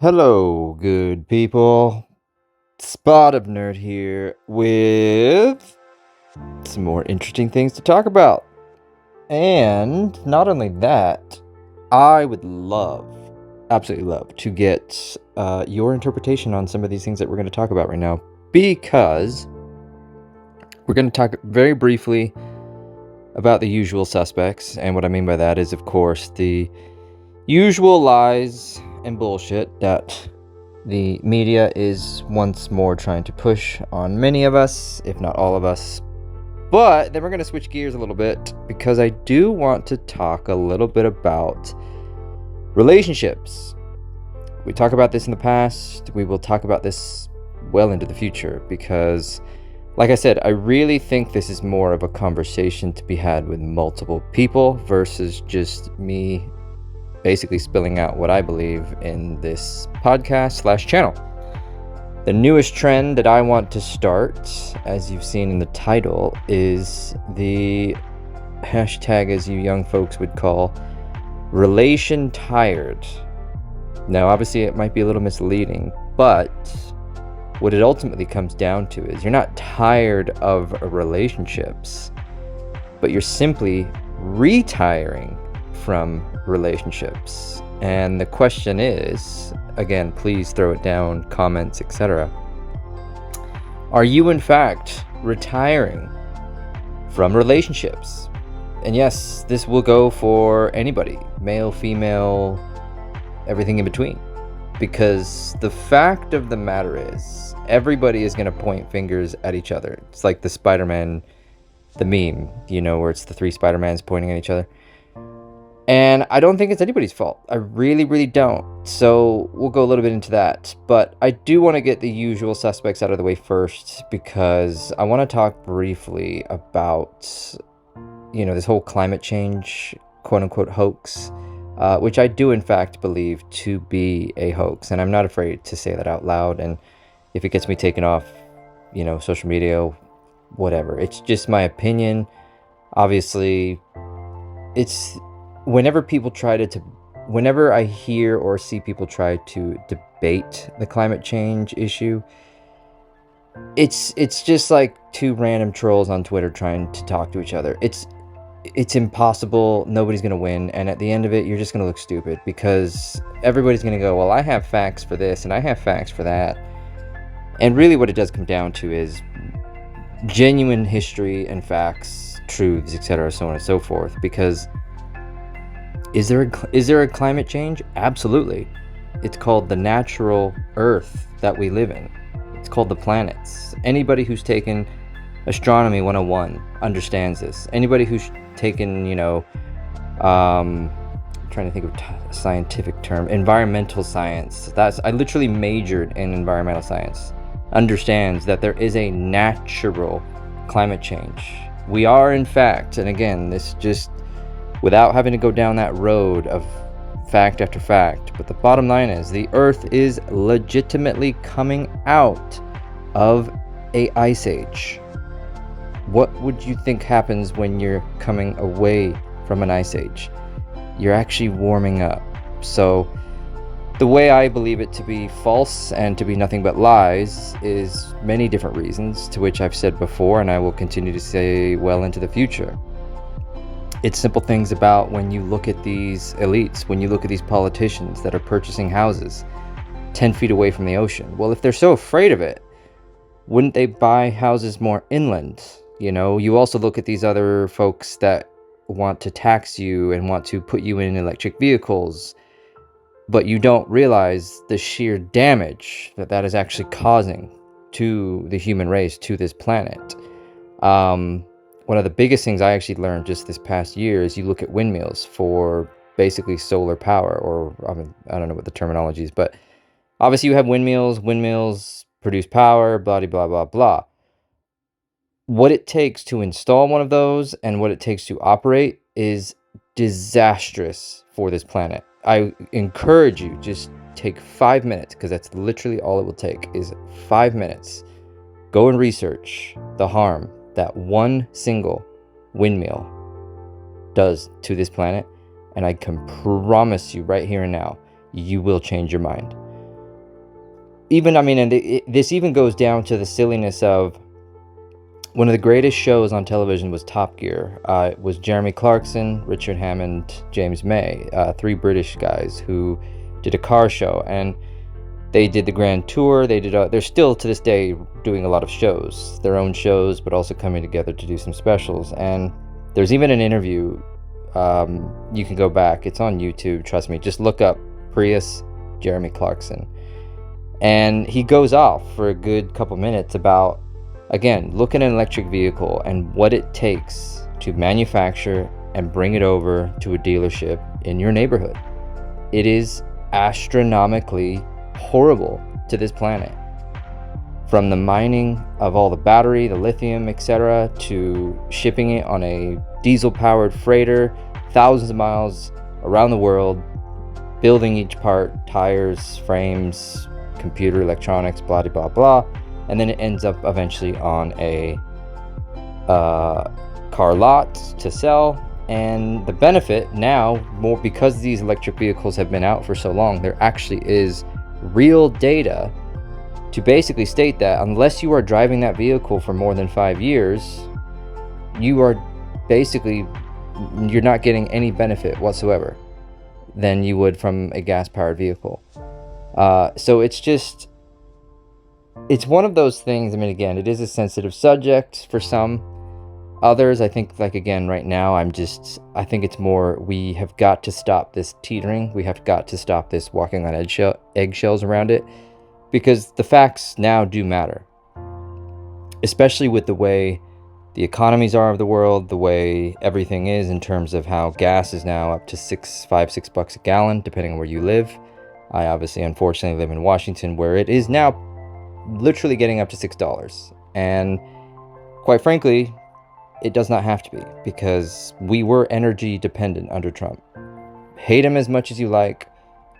Hello, good people. Spot of Nerd here with some more interesting things to talk about. And not only that, I would absolutely love, to get your interpretation on some of these things that we're going to talk about right now, because we're going to talk very briefly about the usual suspects. And what I mean by that is, of course, the usual lies and bullshit that the media is once more trying to push on many of us, if not all of us. But then we're going to switch gears a little bit, because I do want to talk a little bit about relationships. We talk about this in the past. We will talk about this well into the future, because, like I said, I really think this is more of a conversation to be had with multiple people versus just me basically spilling out what I believe in this podcast/channel. The newest trend that I want to start, as you've seen in the title, is the hashtag, as you young folks would call, Relationtired. Now, obviously, it might be a little misleading, but what it ultimately comes down to is you're not tired of relationships, but you're simply retiring from relationships. And the question is, again, please throw it down, comments, etc. Are you in fact retiring from relationships? And yes, this will go for anybody, male, female, everything in between. Because the fact of the matter is, everybody is going to point fingers at each other. It's like the Spider-Man, the meme, where it's the three Spider-Mans pointing at each other. And I don't think it's anybody's fault. I really, really don't. So we'll go a little bit into that. But I do want to get the usual suspects out of the way first, because I want to talk briefly about, this whole climate change, quote-unquote, hoax, which I do, in fact, believe to be a hoax. And I'm not afraid to say that out loud. And if it gets me taken off, social media, whatever. It's just my opinion. Obviously, it's... Whenever I hear or see people try to debate the climate change issue, it's just like two random trolls on Twitter trying to talk to each other. It's impossible. Nobody's going to win. And at the end of it, you're just going to look stupid, because everybody's going to go, well, I have facts for this and I have facts for that. And really what it does come down to is genuine history and facts, truths, etc., so on and so forth. Because Is there a climate change? Absolutely. It's called the natural Earth that we live in. It's called the planets. Anybody who's taken Astronomy 101 understands this. Anybody who's taken, I'm trying to think of a scientific term, environmental science. I literally majored in environmental science. Understands that there is a natural climate change. We are, in fact, and again, this just, without having to go down that road of fact after fact. But the bottom line is, the Earth is legitimately coming out of an ice age. What would you think happens when you're coming away from an ice age? You're actually warming up. So the way I believe it to be false and to be nothing but lies is many different reasons, to which I've said before and I will continue to say well into the future. It's simple things about when you look at these elites, when you look at these politicians that are purchasing houses 10 feet away from the ocean. Well, if they're so afraid of it, wouldn't they buy houses more inland? You also look at these other folks that want to tax you and want to put you in electric vehicles, but you don't realize the sheer damage that is actually causing to the human race, to this planet. One of the biggest things I actually learned just this past year is you look at windmills for basically solar power, or I don't know what the terminology is, but obviously you have windmills produce power, blah, blah, blah, blah. What it takes to install one of those and what it takes to operate is disastrous for this planet. I encourage you, just take 5 minutes, because that's literally all it will take, is 5 minutes. Go and research the harm that one single windmill does to this planet, and I can promise you right here and now, you will change your mind. even, I mean, and this even goes down to the silliness of one of the greatest shows on television was Top Gear. It was Jeremy Clarkson, Richard Hammond, James May, three British guys who did a car show, and they did the Grand Tour. They're still to this day doing a lot of shows, their own shows, but also coming together to do some specials. And there's even an interview. You can go back. It's on YouTube. Trust me. Just look up Prius Jeremy Clarkson, and he goes off for a good couple minutes about, again, look at an electric vehicle and what it takes to manufacture and bring it over to a dealership in your neighborhood. It is astronomically horrible to this planet. From the mining of all the battery, the lithium, etc., to shipping it on a diesel-powered freighter thousands of miles around the world, building each part, tires, frames, computer, electronics, blah, blah, blah, and then it ends up eventually on a car lot to sell. And the benefit now, more because these electric vehicles have been out for so long, there actually is real data to basically state that unless you are driving that vehicle for more than 5 years, you are basically, you're not getting any benefit whatsoever than you would from a gas-powered vehicle. So it's one of those things. I mean, again, it is a sensitive subject for some. Others, I think, like, again, right now, I think it's more, we have got to stop this teetering. We have got to stop this walking on eggshells around it, because the facts now do matter, especially with the way the economies are of the world, the way everything is in terms of how gas is now up to $6 a gallon, depending on where you live. I obviously, unfortunately, live in Washington, where it is now literally getting up to $6. And quite frankly, it does not have to be, because we were energy dependent under Trump. Hate him as much as you like,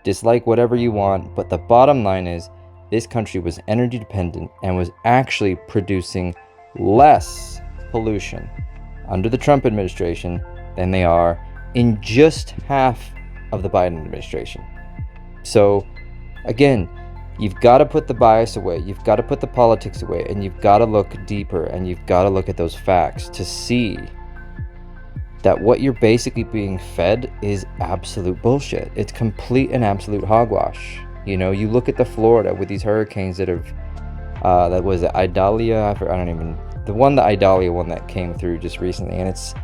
dislike whatever you want, but the bottom line is this country was energy dependent and was actually producing less pollution under the Trump administration than they are in just half of the Biden administration. So again, you've got to put the bias away, you've got to put the politics away, and you've got to look deeper, and you've got to look at those facts to see that what you're basically being fed is absolute bullshit. It's complete and absolute hogwash. You know, you look at the Florida with these hurricanes that have, that was it, Idalia, the Idalia one that came through just recently, and it's,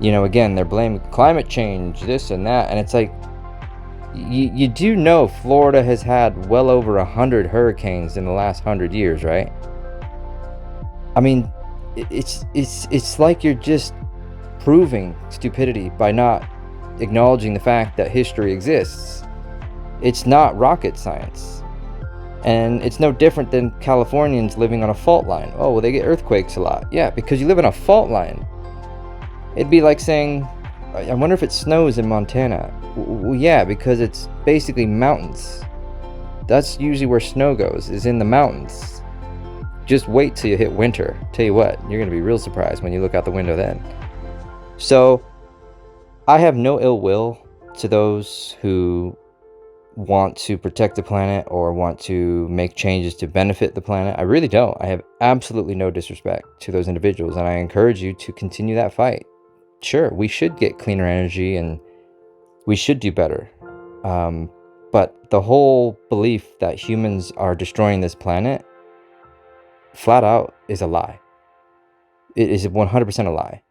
you know, again, they're blaming climate change, this and that, and it's like, you do know Florida has had well over 100 hurricanes in the last 100 years, right? I mean, it's like you're just proving stupidity by not acknowledging the fact that history exists. It's not rocket science. And it's no different than Californians living on a fault line. Oh, well, they get earthquakes a lot. Yeah, because you live on a fault line. It'd be like saying, I wonder if it snows in Montana. Well, yeah, because it's basically mountains. That's usually where snow goes, is in the mountains. Just wait till you hit winter. Tell you what, you're going to be real surprised when you look out the window then. So, I have no ill will to those who want to protect the planet or want to make changes to benefit the planet. I really don't. I have absolutely no disrespect to those individuals, and I encourage you to continue that fight. Sure, we should get cleaner energy and we should do better. But the whole belief that humans are destroying this planet, flat out, is a lie. It is 100% a lie.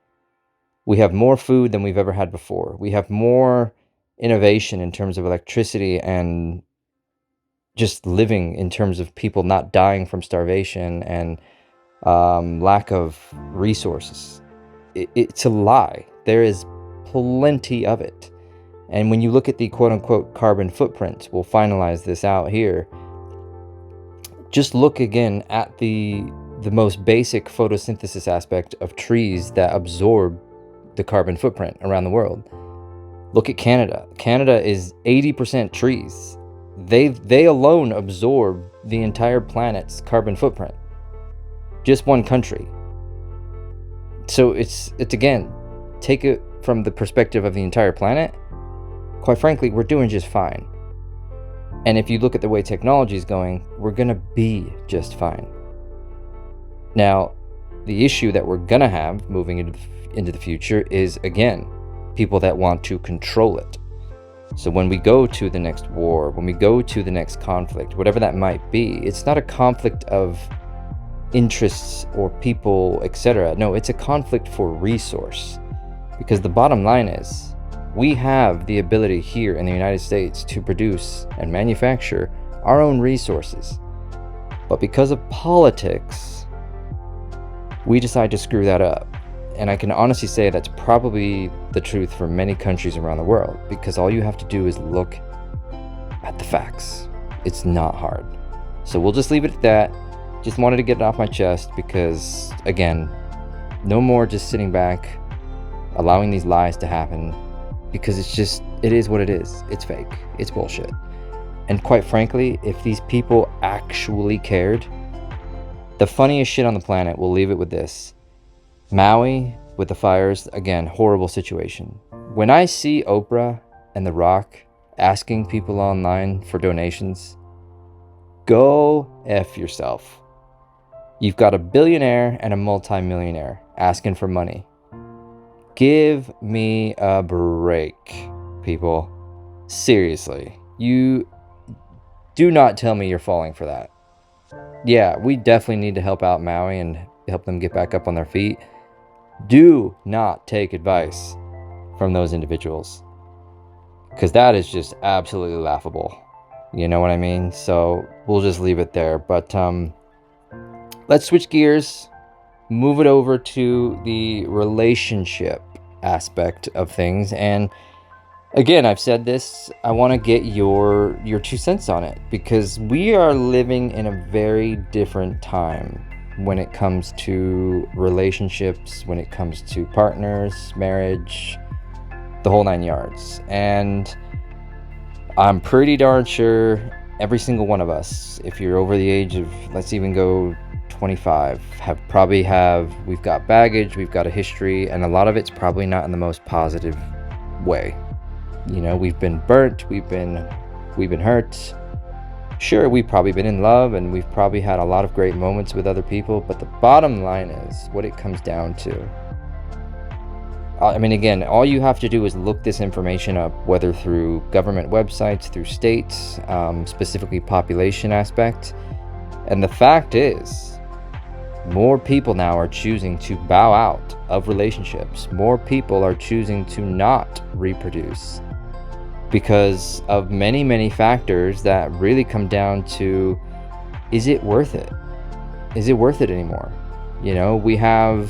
We have more food than we've ever had before. We have more innovation in terms of electricity and just living, in terms of people not dying from starvation and lack of resources. It's a lie. There is plenty of it. And when you look at the quote-unquote carbon footprint, we'll finalize this out here. Just look again at the most basic photosynthesis aspect of trees that absorb the carbon footprint around the world. Look at Canada. Canada is 80% trees. They alone absorb the entire planet's carbon footprint. Just one country. So it's again, take it from the perspective of the entire planet. Quite frankly, we're doing just fine. And if you look at the way technology is going, we're going to be just fine. Now, the issue that we're going to have moving into the future is, again, people that want to control it. So when we go to the next war, when we go to the next conflict, whatever that might be, it's not a conflict of interests or people, etc. No, it's a conflict for resource. Because the bottom line is, we have the ability here in the United States to produce and manufacture our own resources. But because of politics, we decide to screw that up. And I can honestly say that's probably the truth for many countries around the world, because all you have to do is look at the facts. It's not hard. So we'll just leave it at that. Just wanted to get it off my chest because, again, no more just sitting back, allowing these lies to happen, because it is what it is. It's fake. It's bullshit. And quite frankly, if these people actually cared, the funniest shit on the planet, we'll leave it with this. Maui with the fires, again, horrible situation. When I see Oprah and The Rock asking people online for donations, go F yourself. You've got a billionaire and a multimillionaire asking for money. Give me a break, people. Seriously, you do not tell me you're falling for that. Yeah, we definitely need to help out Maui and help them get back up on their feet. Do not take advice from those individuals, because that is just absolutely laughable. You know what I mean? So we'll just leave it there. But let's switch gears, move it over to the relationship aspect of things. And again, I've said this, I want to get your 2 cents on it, because we are living in a very different time when it comes to relationships, when it comes to partners, marriage, the whole 9 yards. And I'm pretty darn sure every single one of us, if you're over the age of, let's even go 25, we've got baggage, we've got a history, and a lot of it's probably not in the most positive way. You know, we've been burnt, we've been hurt. Sure, we've probably been in love, and we've probably had a lot of great moments with other people, but the bottom line is what it comes down to. I mean, again, all you have to do is look this information up, whether through government websites, through states, specifically population aspect. And the fact is, more people now are choosing to bow out of relationships. More people are choosing to not reproduce, because of many, many factors that really come down to, is it worth it? Is it worth it anymore? You know, we have,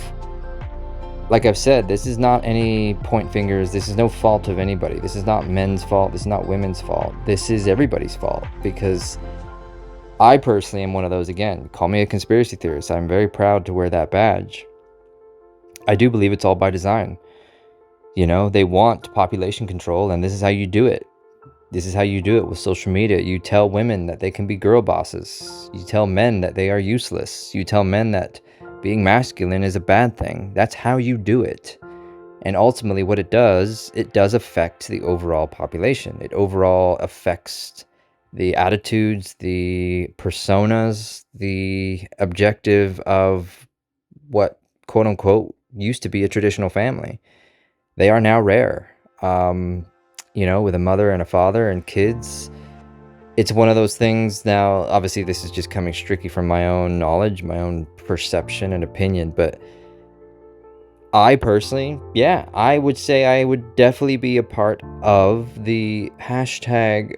like I've said, this is not any point fingers. This is no fault of anybody. This is not men's fault. This is not women's fault. This is everybody's fault, because I personally am one of those, again, call me a conspiracy theorist. I'm very proud to wear that badge. I do believe it's all by design. You know, they want population control, and this is how you do it. This is how you do it with social media. You tell women that they can be girl bosses. You tell men that they are useless. You tell men that being masculine is a bad thing. That's how you do it. And ultimately what it does affect the overall population. It overall affects the attitudes, the personas, the objective of what, quote unquote, used to be a traditional family. They are now rare, you know, with a mother and a father and kids. It's one of those things now, obviously this is just coming strictly from my own knowledge, my own perception and opinion, but I personally, yeah, I would say I would definitely be a part of the hashtag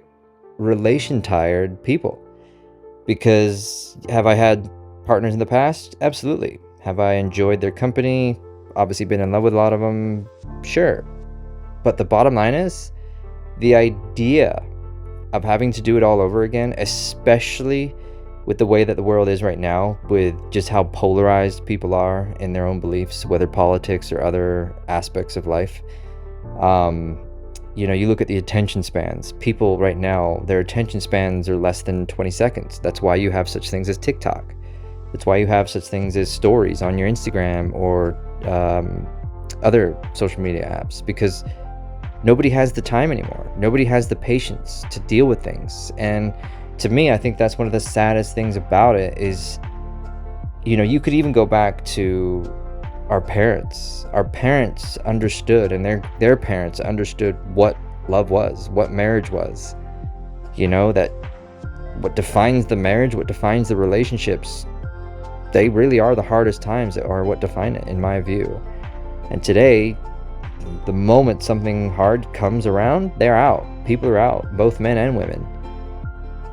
Relationtired people. Because have I had partners in the past? Absolutely. Have I enjoyed their company? Obviously been in love with a lot of them? Sure. But the bottom line is, the idea of having to do it all over again, especially with the way that the world is right now, with just how polarized people are in their own beliefs, whether politics or other aspects of life. You know, you look at the attention spans. People right now, their attention spans are less than 20 seconds. That's why you have such things as TikTok. That's why you have such things as stories on your Instagram or other social media apps, because Nobody has the time anymore. Nobody has the patience to deal with things. And to me, I think that's one of the saddest things about it is, you could even go back to our parents. Our parents understood, and their parents understood what love was, what marriage was. That what defines the marriage, what defines the relationships, they really are the hardest times that are what define it, in my view. And today, the moment something hard comes around, they're out. People are out, both men and women.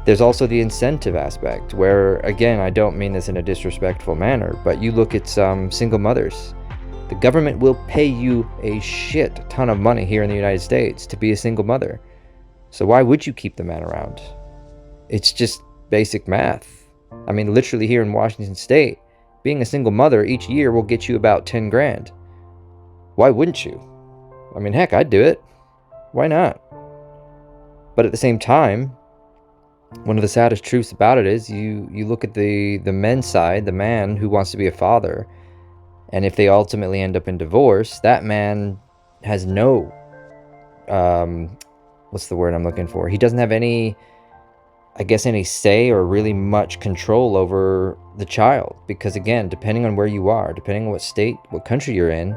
There's also the incentive aspect where, again, I don't mean this in a disrespectful manner, but you look at some single mothers. The government will pay you a shit ton of money here in the United States to be a single mother. So why would you keep the man around? It's just basic math. I mean, literally here in Washington State, being a single mother each year will get you about 10 grand. Why wouldn't you? I mean, heck, I'd do it. Why not? But at the same time, one of the saddest truths about it is you look at the men's side, the man who wants to be a father, and if they ultimately end up in divorce, that man has no, what's the word I'm looking for? He doesn't have any say or really much control over the child. Because again, depending on where you are, depending on what state, what country you're in,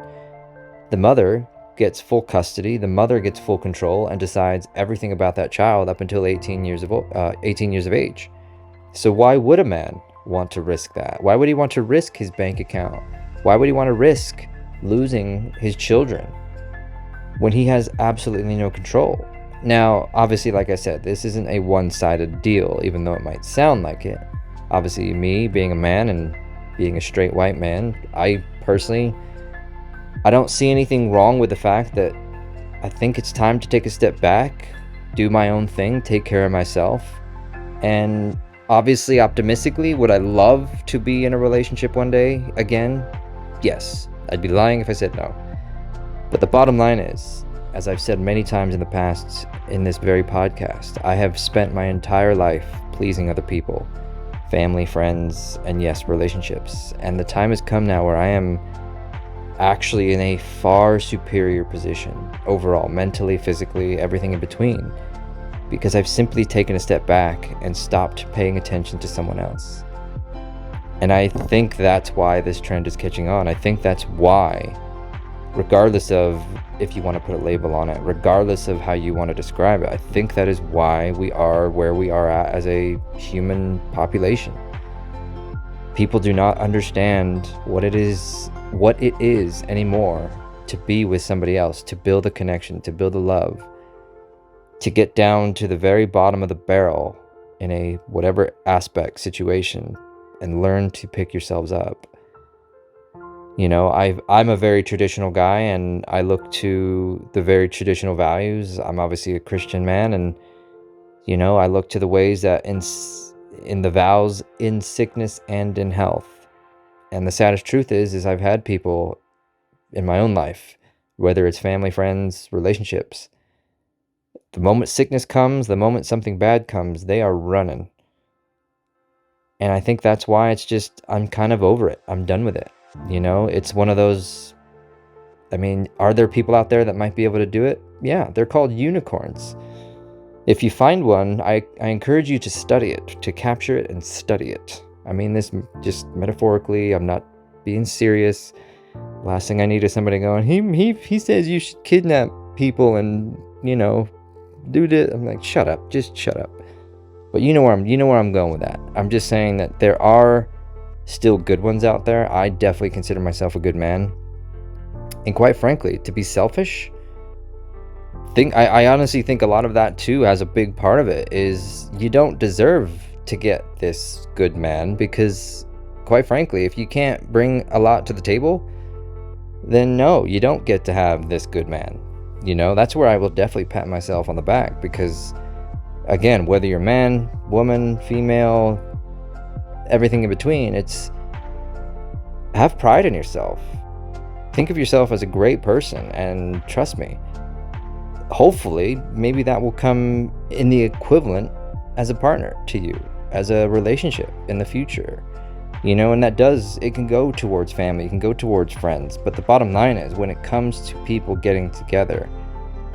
the mother gets full custody, the mother gets full control and decides everything about that child up until 18 years of age. So why would a man want to risk that? Why would he want to risk his bank account? Why would he want to risk losing his children when he has absolutely no control? Now, obviously, like I said, this isn't a one-sided deal, even though it might sound like it. Obviously, me being a man and being a straight white man, I don't see anything wrong with the fact that I think it's time to take a step back, do my own thing, take care of myself. And obviously, optimistically, would I love to be in a relationship one day again? Yes. I'd be lying if I said no. But the bottom line is, as I've said many times in the past in this very podcast, I have spent my entire life pleasing other people, family, friends, and yes, relationships. And the time has come now where I am actually in a far superior position overall, mentally, physically, everything in between, because I've simply taken a step back and stopped paying attention to someone else. And I think that's why this trend is catching on. I think that's why, regardless of if you want to put a label on it, regardless of how you want to describe it, I think that is why we are where we are at as a human population. People do not understand what it is anymore to be with somebody else, to build a connection, to build a love, to get down to the very bottom of the barrel in a whatever aspect situation and learn to pick yourselves up. I'm a very traditional guy, and I look to the very traditional values. I'm obviously a Christian man, and I look to the ways that in the vows, in sickness and in health. And the saddest truth is I've had people in my own life, whether it's family, friends, relationships, the moment sickness comes, the moment something bad comes, they are running. And I think that's why I'm kind of over it. I'm done with it. It's one of those, are there people out there that might be able to do it? Yeah, they're called unicorns. If you find one, I encourage you to study it, to capture it and study it. I mean this just metaphorically. I'm not being serious. Last thing I need is somebody going, he says you should kidnap people and, do this. I'm like, shut up, just shut up. But you know where I'm going with that. I'm just saying that there are still good ones out there. I definitely consider myself a good man. And quite frankly, to be selfish, I honestly think a lot of that too has a big part of it is you don't deserve to get this good man, because quite frankly, if you can't bring a lot to the table, then no, you don't get to have this good man. That's where I will definitely pat myself on the back, because again, whether you're man, woman, female, everything in between, it's have pride in yourself. Think of yourself as a great person, and trust me, hopefully maybe that will come in the equivalent as a partner to you, as a relationship in the future. And it can go towards family, it can go towards friends, but the bottom line is when it comes to people getting together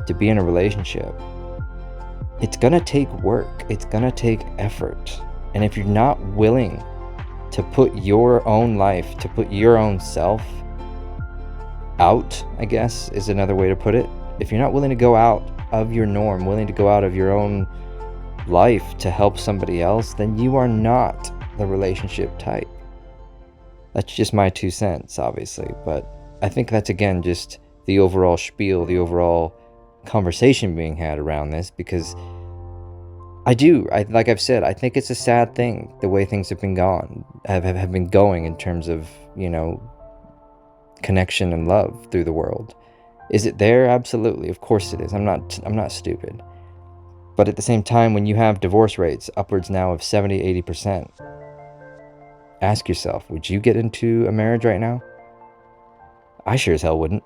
to be in a relationship, it's gonna take work, it's gonna take effort. And if you're not willing to put your own life, to put your own self out, I guess is another way to put it. If you're not willing to go out of your norm, willing to go out of your own life to help somebody else, then you are not the relationship type. That's just my 2 cents, obviously, but I think that's, again, just the overall spiel, the overall conversation being had around this, because like I've said, I think it's a sad thing, the way things have been going in terms of, connection and love through the world. Is it there? Absolutely. Of course it is. I'm not stupid. But at the same time, when you have divorce rates upwards now of 70, 80%, ask yourself, would you get into a marriage right now? I sure as hell wouldn't.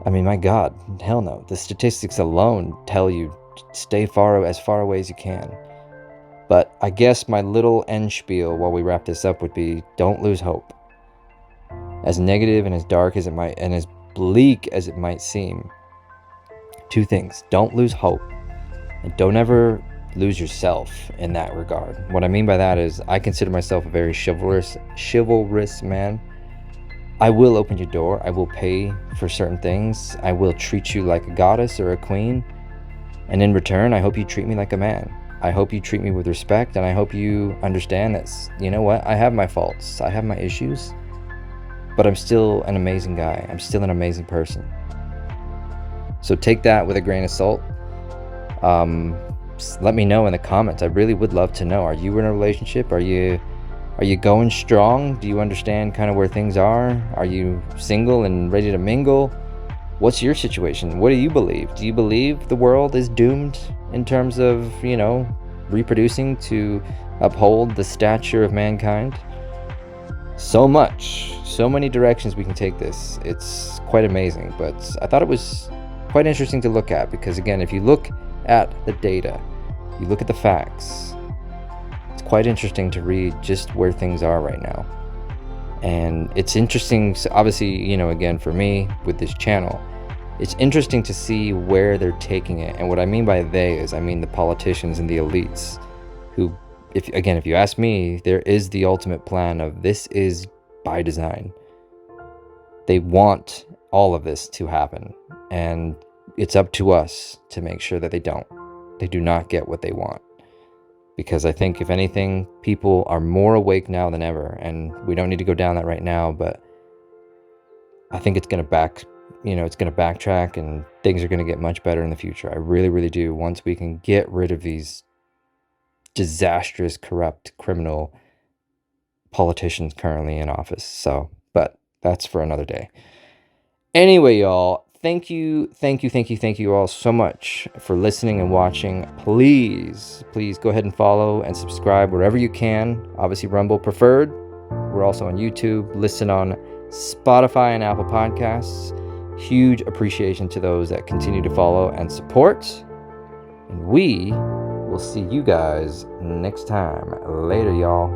I mean, my God, hell no. The statistics alone tell you stay as far away as you can. But I guess my little end spiel while we wrap this up would be, don't lose hope. As negative and as dark as it might, and as bleak as it might seem, 2 things: don't lose hope, and don't ever lose yourself in that regard. What I mean by that is, I consider myself a very chivalrous man. I will open your door. I will pay for certain things. I will treat you like a goddess or a queen. And in return, I hope you treat me like a man. I hope you treat me with respect, and I hope you understand that, you know what, I have my faults. I have my issues. But I'm still an amazing guy. I'm still an amazing person. So take that with a grain of salt. Let me know in the comments. I really would love to know. Are you in a relationship? Are you going strong? Do you understand kind of where things are? Are you single and ready to mingle? What's your situation? What do you believe? Do you believe the world is doomed in terms of, reproducing to uphold the stature of mankind? So many directions we can take this. It's quite amazing, but I thought it was quite interesting to look at, because again, if you look at the data, you look at the facts, it's quite interesting to read just where things are right now. And it's interesting, obviously, again, for me with this channel, it's interesting to see where they're taking it. And what I mean by they is, I mean the politicians and the elites who, if you ask me, there is the ultimate plan of this is by design. They want all of this to happen, and it's up to us to make sure that they do not get what they want. Because I think, if anything, people are more awake now than ever, and we don't need to go down that right now, but I think it's going to backtrack, and things are going to get much better in the future. I really, really do, once we can get rid of these disastrous, corrupt, criminal politicians currently in office. But that's for another day. Anyway, y'all, thank you all so much for listening and watching. Please go ahead and follow and subscribe wherever you can. Obviously, Rumble preferred. We're also on YouTube. Listen on Spotify and Apple Podcasts. Huge appreciation to those that continue to follow and support. And we will see you guys next time. Later, y'all.